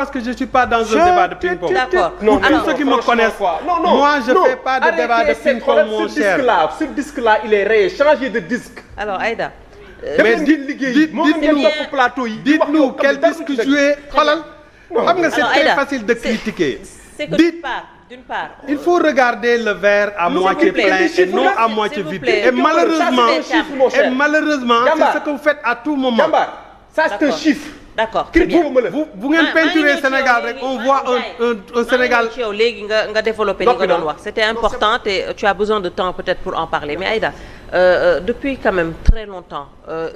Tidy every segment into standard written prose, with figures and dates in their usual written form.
Parce que je suis pas dans un débat de ping-pong. D'accord. Non, tous ceux qui me connaissent, moi je fais pas de débat de ping-pong, mon cher. Ce disque-là, il est rayé. Changez de disque. Alors Aïda. Mais dites-nous quel disque jouer. Xam nga c'est très facile de critiquer. C'est que d'une part, il faut regarder le verre à moitié plein et non à moitié vide. Et malheureusement, c'est ce que vous faites à tout moment. Ça c'est un chiffre. D'accord, très bien. Vous ngeen peinturer Sénégal rek on voit un Sénégal. léegi nga développer li nga doon wax. C'était important et tu as besoin de temps peut-être pour en parler. Mais Aïda, depuis quand même très longtemps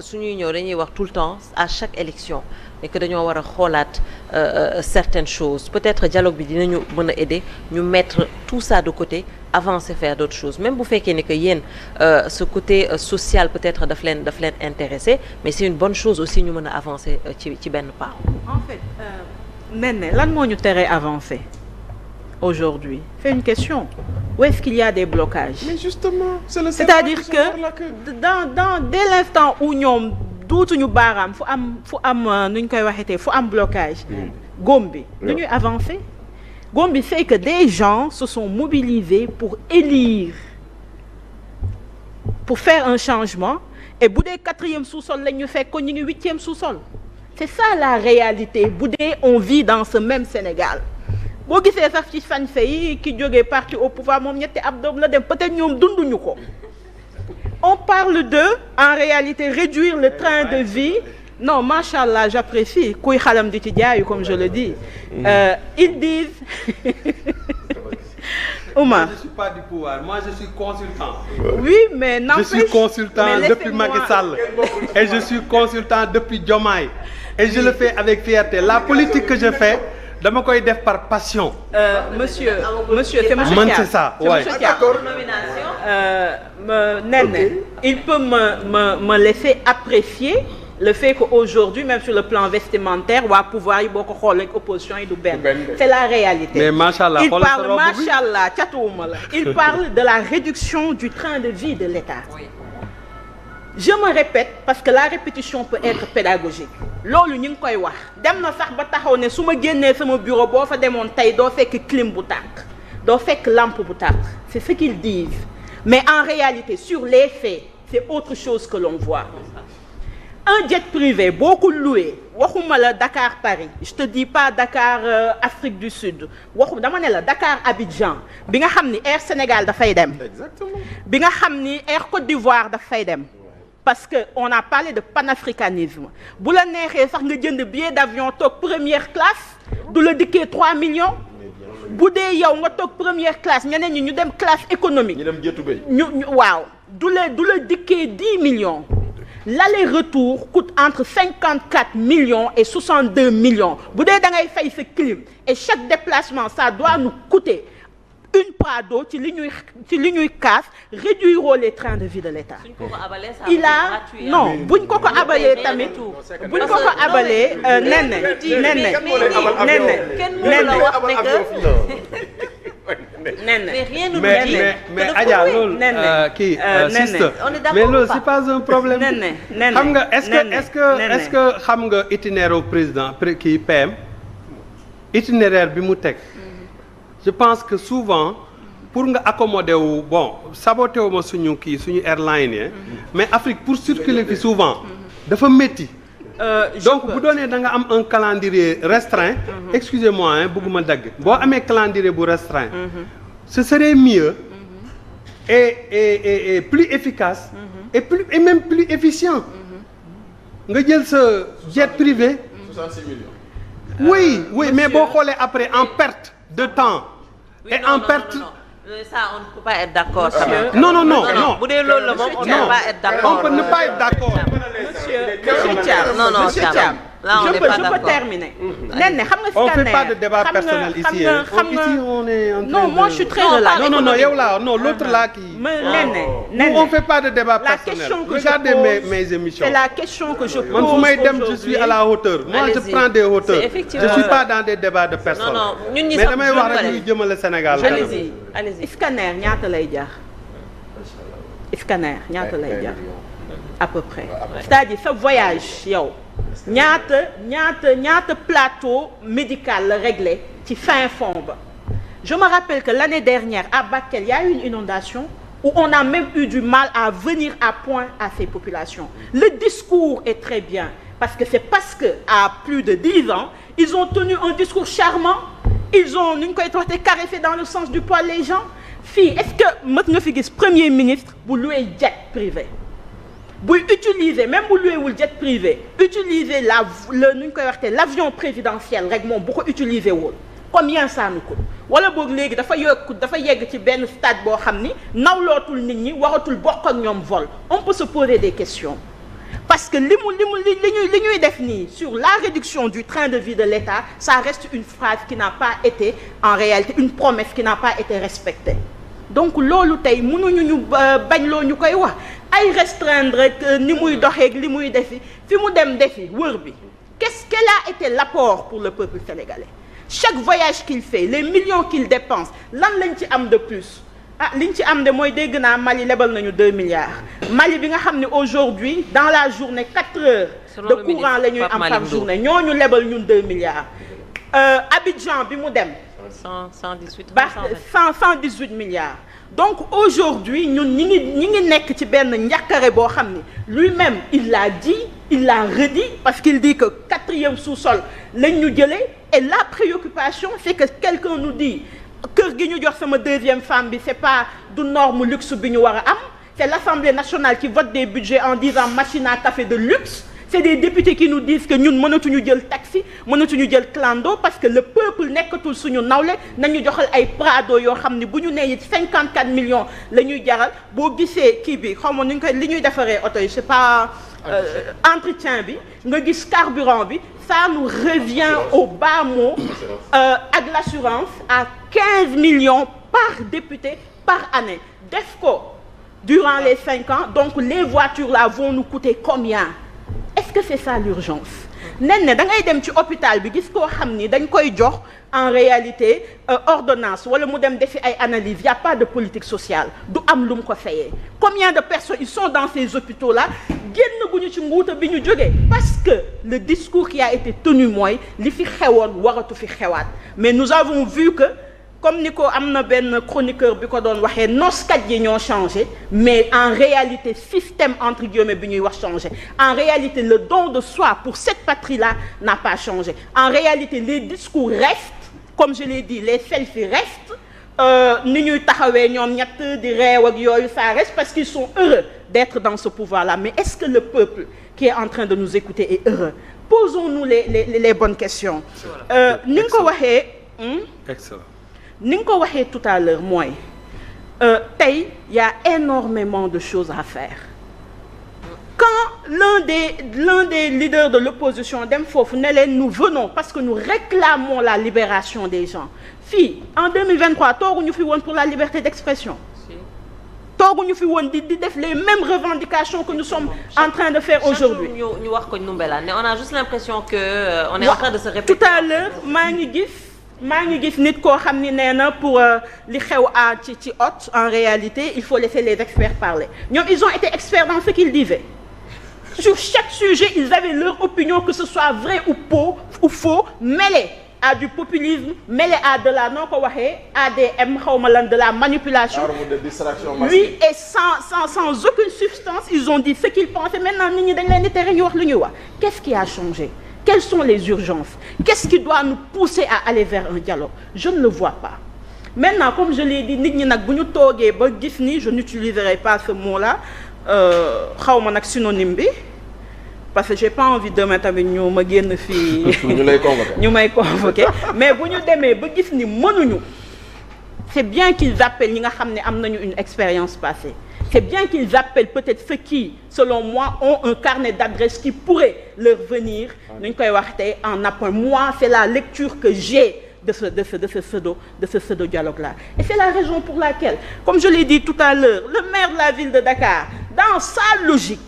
suñuy ñëw dañuy wax tout le temps à chaque élection et que dañoo war a xoolaat certaines choses. Peut-être dialogue bi dinañu mën a aider ñu mettre tout ça de côté, avancer faire d'autres choses. Même bu fekkee ne que yéen ce côté social peut-être daf leen intéressé, mais c'est une bonne chose aussi ñu mën a avancer ci benn pas. En fait Néné lan moo ñu teree avancer aujourd'hui? C'est une question. Où est-ce qu'il y a des blocages? Mais justement, c'est-à-dire que dès l'instant où ñoom duutuñu baaraam fu am nu ñu koy waxetee fu am blocage góom bi nu ñuy avancer. góom bi c'est que des gens se sont mobilisés pour élire, pour faire un changement, et bu dee 4e sous-sol la ñu fekk ko ñu ngi 8e sous-sol. C'est ça la réalité bu dee on vit dans ce même Sénégal. boo gisee sax ci sañse yi ki jógee parti au pouvoir moom ñetti abdoom la dem, peut-être ñoom dunduñu ko. On parle de, en réalité, réduire le train de vie. Non, machallah, j'apprécie. Kuy xalam di ci jaayu, comme je le dis. Ils disent. Oumar. Je suis pas du pouvoir, moi je suis consultant. Oui, mais n'empêche. Je suis consultant depuis Macky Sall et je suis consultant depuis Diomaye et je le fais avec fierté. La politique que je fais, dama koy def par passion. Monsieur, c'est monsieur Man, Thiam. c'est ça, C'est ouais. monsieur Thiam. Néné, il peut me laisser apprécier le fait qu'aujourd'hui, même sur le plan vestimentaire, waa pouvoir yi boo ko xoolee ak opposition yi du benn. C'est la réalité. Mais machallah, il parle machallah catuwuma la. Il parle de la réduction du train de vie de l'État. Je me répète parce que la répétition peut être pédagogique. Loolu ñu ngi koy wax dem na sax ba taxaw ne su ma génnee sama bureau boo fa demoon tey doo fekk clim bu tàkk doo fekk lampe bu tàkk. C'est ce qu'ils disent. Mais en réalité, sur les faits, c'est autre chose que l'on voit. Un jet privé, beaucoup loué, waxuma la Dakar-Paris, je te dis pas Dakar-Afrique du Sud, dama ne la Dakar-Abidjan, bi nga xam ni Air Sénégal dafay dem. Exactement. Bi nga xam ni Air Côte d'Ivoire dafay dem. Parce que on a parlé de panafricanisme. Bu la neexee sax nga jënd billet d'avion toog première classe, du la dikkee 3 millions. Bu dee yow nga toog première classe ñeneen ñi ñu dem classe économique. ñu dem jëtu bay. ñu waaw du la dikkee 10 millions. L'aller-retour coûte entre 54 millions et 62 millions. Bu dee da ngay fay sa clim et chaque déplacement ça doit nous coûter une Prado ci li ñuy casse, réduire les trains de vie de l'État. Il a non buñ ko abalee tamit buñ ko abalee Néné mais Adja loolu kii sister mais loolu c'est pas un problème. xam nga est-ce que xam nga itinéraire au président kii PM itinéraire bi mu teg. Je pense que souvent pour nga accommoder wu bon saboté wu ma suñu airline yi mais Afrique pour circuler fi souvent dafa métti. Donc bu doonee da nga am un calendrier restreint. Excusez-moi bëgguma dagg boo amee calendrier bu restreint. Ce serait mieux et plus efficace. Et même plus efficient. nga jël sa jet privé. 66 millions. Oui mais boo xoolee après en perte de temps. Oui, et en perte. Ça on ne peut pas être d'accord. Non. Bu dee loolu la moom on ne peut pas être d'accord. On peut ne pas être d'accord. Monsieur Thiam. Non, Monsieur Thiam. Là on n'est pas d'accord. Je peux terminer. Néné xam nga On fait pas de débat personnel ici. Ici on est en train non, moi je suis très relax. Non, yow là, non, l'autre là qui. Néné. Nous on fait pas de débat La personnel. question que Regardez je pose, mes émissions. c'est la question que je pose. Man fu may dem je aujourd'hui. suis à la hauteur. Moi je Allez-y. prends des hauteurs. C'est effectivement Je suis ça. pas dans des débats de personnes. Non, ñun ñi Mais sax damay wax rek ñuy jëmale Sénégal. Allez-y. Scanner ñaata lay jar. Scanner ñaata lay jar. À peu près. C'est-à-dire sa voyage yow ñaata plateau médical la réglé ci fin fond ba. Je me rappelle que l'année dernière à Bakel il y a eu une inondation où on a même eu du mal à venir à point à ces populations. Le discours est très bien parce que c'est parce que à plus de 10 ans ils ont tenu un discours charmant, ils ont nu ñu koy traité caressé dans le sens du poil les gens. Fii est-ce que mës nga fi gis premier ministre bu loué jet privé buy utiliser même bu loué wul jet privé utiliser nu ñu koy waxee l'avion présidentiel rek moom bu ko utiliser woon combien ça nous coûte wala boog léegi dafa yegg ci benn stade boo xam ni nawlootul nit ñi waratul bokk ak ñoom vol. On peut se poser des questions parce que li ñuy def nii sur la réduction du train de vie de l'État, ça reste une phrase qui n'a pas été en réalité une promesse qui n'a pas été respectée. Donc loolu tey mënuñu ñu bañ loo ñu koy wax ay restreindre rek ni muy doxeeg li muy defi fi mu dem defi wër bi. Qu'est-ce quel a été l'apport pour le peuple sénégalais? Chaque voyage qu'il fait, les millions qu'il dépense, lan lañ ci am de plus? Liñ ci am de mooy dégg naa Mali lebal nañu 2 milliards. Mali bi nga xam ne aujourd'hui dans la journée 4 heures de courant la ñuy am par journée ñooñu lebal ñun 2 milliards. Abidjan bi mu dem. 118 milliards. Donc aujourd'hui ñun ñi ngi nekk ci benn njàkkare boo xam ni lui-même il l'a dit, il l'a redit parce qu'il dit que 4e sous-sol lañ ñu jëlee et la préoccupation c'est que quelqu'un nous dit kër gi ñu jox sama 2e femme bi c'est pas du norme luxe bi ñu war a am, c'est l'Assemblée nationale qui vote des budgets en disant machine à café de luxe. C'est des députés qui nous disent que ñun mënatuñu jël taxi mënatuñu jël clando parce que le peuple nekkatul suñu nawle nañu joxal ay Prado yoo xam ne bu ñu nee 54 millions la ñuy jaral boo gisee kii bi xaw ma nu ñu koy li ñuy defaree oto yi c'est pas entretien bi nga gis carburant bi ça nous revient au bas mot ak l'assurance à 15 millions par député par année def ko durant les 5 ans donc les voitures là vont nous coûter combien? Est-ce que c'est ça l'urgence? nen ne da ngay dem ci hôpital bi gis koo xam ni dañ koy jox en réalité ordonnance wala mu dem defi ay analyse y a pas de politique sociale du am lu mu ko fayee. Combien de personnes ils sont dans ces hôpitaux là génn guñu ci nguuta bi ñu jógee parce que le discours qui a été tenu mooy li fi xewoon waratu fi xewaat mais nous avons vu que comme ni ko am na benn chroniqueur bi ko doon waxee noskat yi ñoo changé mais en réalité système entre guillemets bi ñuy wax changé en réalité le don de soi pour cette patrie-là n'a pas changé en réalité les discours restent comme je l'ai dit les selfies restent ni ñuy taxawee ñoom ñett di réew ak yooyu ça reste parce qu'ils sont heureux d'être dans ce pouvoir-là mais est-ce que le peuple qui est en train de nous écouter est heureux? Posons-nous les bonnes questions. Ni nga ko waxee. Excellent. Ni nga ko waxee tout à l'heure mooy tey y a énormément de choses à faire quand l'un des leaders de l'opposition dem foofu ne leen nous venons parce que nous réclamons la libération des gens fii en 2023 tooguñu fi woon pour la liberté d'expression tooguñu fi woon di def les mêmes revendications que nous sommes en train de faire aujourd'hui ñu wax ko Ndoumbéla ne on a juste l'impression que on est en train de se répéter. Tout à l'heure maa ngi gis nit koo xam ni nee na pour li xew ci hôte en réalité il faut laisser les experts parler ñoom ils ont été experts dans ce qu'ils disaient sur chaque sujet ils avaient leur opinion que ce soit vrai ou faux mêlé à du populisme mêlé à de la noo ko waxee ADM xawma lan de la manipulation oui et sans aucune substance ils ont dit ce qu'ils pensaient maintenant nit ñi dañ leen di tere ñu wax lu ñuy wax qu'est-ce qui a changé? Quelles sont les urgences? Qu'est-ce qui doit nous pousser à aller vers un dialogue? Je ne le vois pas. Maintenant, comme je l'ai dit, nit ñi nag bu ñu toogee ba gis ni je n'utiliserai pas ce mot-là xawma nag synonyme bi parce que j'ai pas envie demain tamit ñu ma génn fii ñu may convoquer mais bu ñu demee ba gis ni mënuñu c'est bien qu'ils appellent ñi nga xam ne am nañu une expérience passée. C'est bien qu'ils appellent peut-être ceux qui, selon moi, ont un carnet d'adresses qui pourrait leur venir en appoint. Moi, c'est la lecture que j'ai de ce pseudo-dialogue-là. Et c'est la raison pour laquelle, comme je l'ai dit tout à l'heure, le maire de la ville de Dakar, dans sa logique,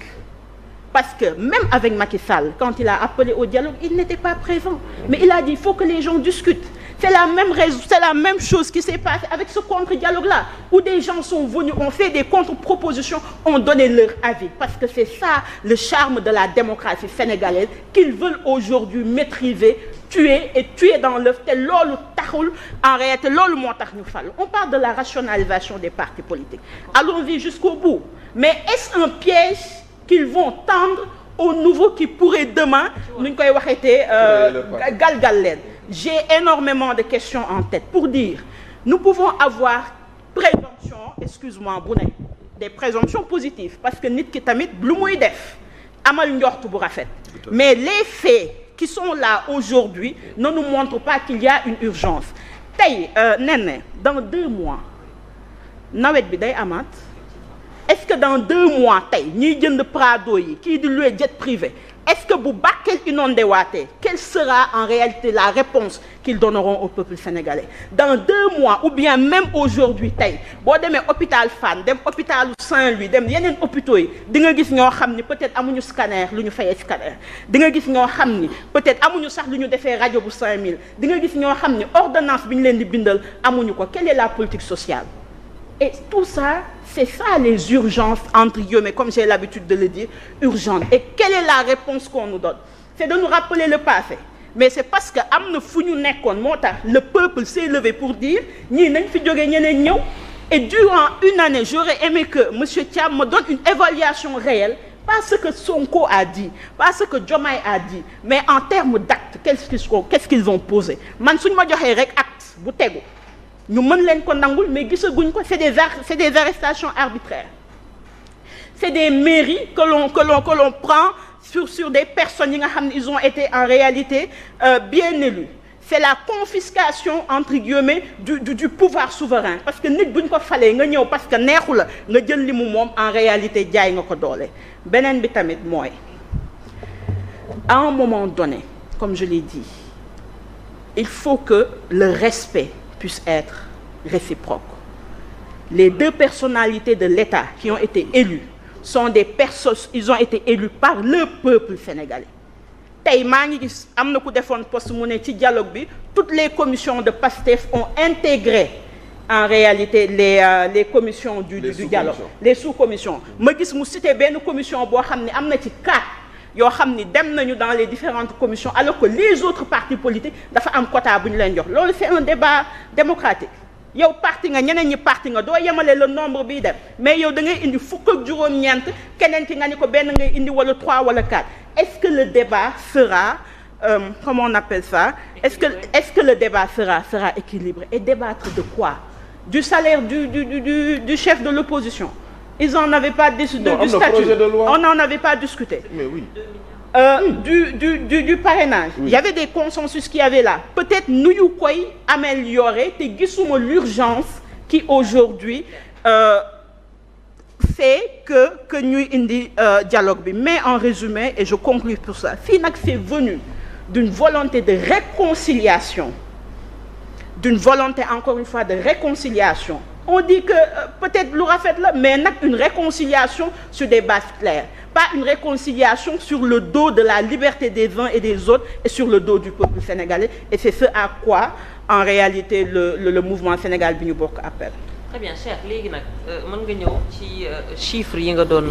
parce que même avec Macky Sall, quand il a appelé au dialogue, il n'était pas présent. Mais il a dit, il faut que les gens discutent. C'est la même chose qui s'est passée avec ce contre-dialogue-là, où des gens sont venus, ont fait des contre-propositions, ont donné leur avis. Parce que c'est ça le charme de la démocratie sénégalaise qu'ils veulent aujourd'hui maîtriser, tuer dans l'œuf. C'est loolu taxul, en réalité, loolu moo tax ñu fal. On parle de la rationalisation des partis politiques. Allons-y jusqu'au bout. Mais est-ce un piège qu'ils vont tendre aux nouveaux qui pourraient demain, nu ñu koy waxeetee galgal leen? J'ai énormément de questions en tête pour dire, nous pouvons avoir présomption, excuse-moi bu ne, des présomptions positives parce que nit ki tamit lu muy def amal njort bu rafet. Mais les faits qui sont là aujourd'hui ne nous montrent pas qu'il y a une urgence. Tey Néné, dans 2 mois nawet bi day amaat. Est-ce que dans 2 mois tey ñiy jënd Prado yi kii di louer jet privé, est-ce que bu Bakel inondé waatee, quelle sera en réalité la réponse qu'ils donneront au peuple sénégalais? Dans 2 mois ou bien même aujourd'hui tey boo demee hôpital Fann dem hôpital Saint-Louis dem yeneen hôpitaux yi di nga gis ñoo xam ni peut-être amuñu scanner lu ñu fayee scanner, di nga gis ñoo xam ni peut-être amuñu sax lu ñu defee rajo bu 5000, di nga gis ñoo xam ni ordonnance bi ñu leen di bindal amuñu ko. Quelle est la politique sociale? Et tout ça, c'est ça les urgences, entre guillemets, comme j'ai l'habitude de le dire, urgentes. Et quelle est la réponse qu'on nous donne? C'est de nous rappeler le passé. Mais c'est parce que am na fu ñu nekkoon moo tax le peuple s'est levé pour dire ñii nañ fi jógee ñeneen ñëw. Et durant une année, j'aurais aimé que monsieur Thiam me donne une évaluation réelle, pas ce que Sonko a dit, pas ce que Diomaye a dit, mais en termes d'actes, qu'est-ce qu'ils vont poser. Man suñu ma joxee rek acte bu tegu ñu mën leen ko nangul, mais gisaguñ ko. C'est des arrestations arbitraires, c'est des mairies que l'on prend sur des personnes yi nga xam ne ils ont été en réalité bien élus. C'est la confiscation entre guillemets du pouvoir souverain, parce que nit buñ ko falee nga ñëw parce que neexu la nga jël li mu moom, en réalité jaay nga ko doole. Beneen bi tamit mooy à un moment donné, comme je l'ai dit, il faut que le respect puisse être réciproque. Les 2 personnalités de l'État qui ont été élues sont des personnes, ils ont été élus par le peuple sénégalais. Tey maa ngi gis am na ku defoon poste mu ne ci dialogue bi toutes les commissions de PASTEF ont intégré en réalité les commissions du dialogue, les sous-commissions. Ma gis mu cité benn commission boo xam ne am na ci 4 yoo xam ni dem nañu dans les différentes commissions, alors que les autres partis politiques dafa am quota bu ñu leen jox. Loolu c'est un débat démocratique. Yow parti nga ñeneen ñi parti nga doo yemale le nombre bii dem, mais yow da ngay indi fukk ak juróom-ñeent keneen ki nga ni ko benn ngay indi wala 3 wala 4. Est-ce que le débat sera comment on appelle ça? Est-ce que le débat sera équilibré? Et débattre de quoi? Du salaire du chef de l'opposition. Ils n'en avaient pas décidé du statut. On n'en avait pas discuté. Mais oui. Du parrainage. Oui. Il y avait des consensus qui avaient là. Peut-être nous yu koy améliorer te gisuma l'urgence qui aujourd'hui fait que ñuy indi dialogue bi. Mais en résumé, et je conclue pour ça, fii nag c'est venu d'une volonté de réconciliation, d'une volonté encore une fois de réconciliation. On dit que peut-être lu rafet la, mais nag une réconciliation sur des bases claires, pas une réconciliation sur le dos de la liberté des uns et des autres et sur le dos du peuple sénégalais. Et c'est ce à quoi en réalité le mouvement Sénégal bi ñu bokk appelle. Très bien, Cheikh, léegi nag mën nga ñëw ci chiffres yi nga doon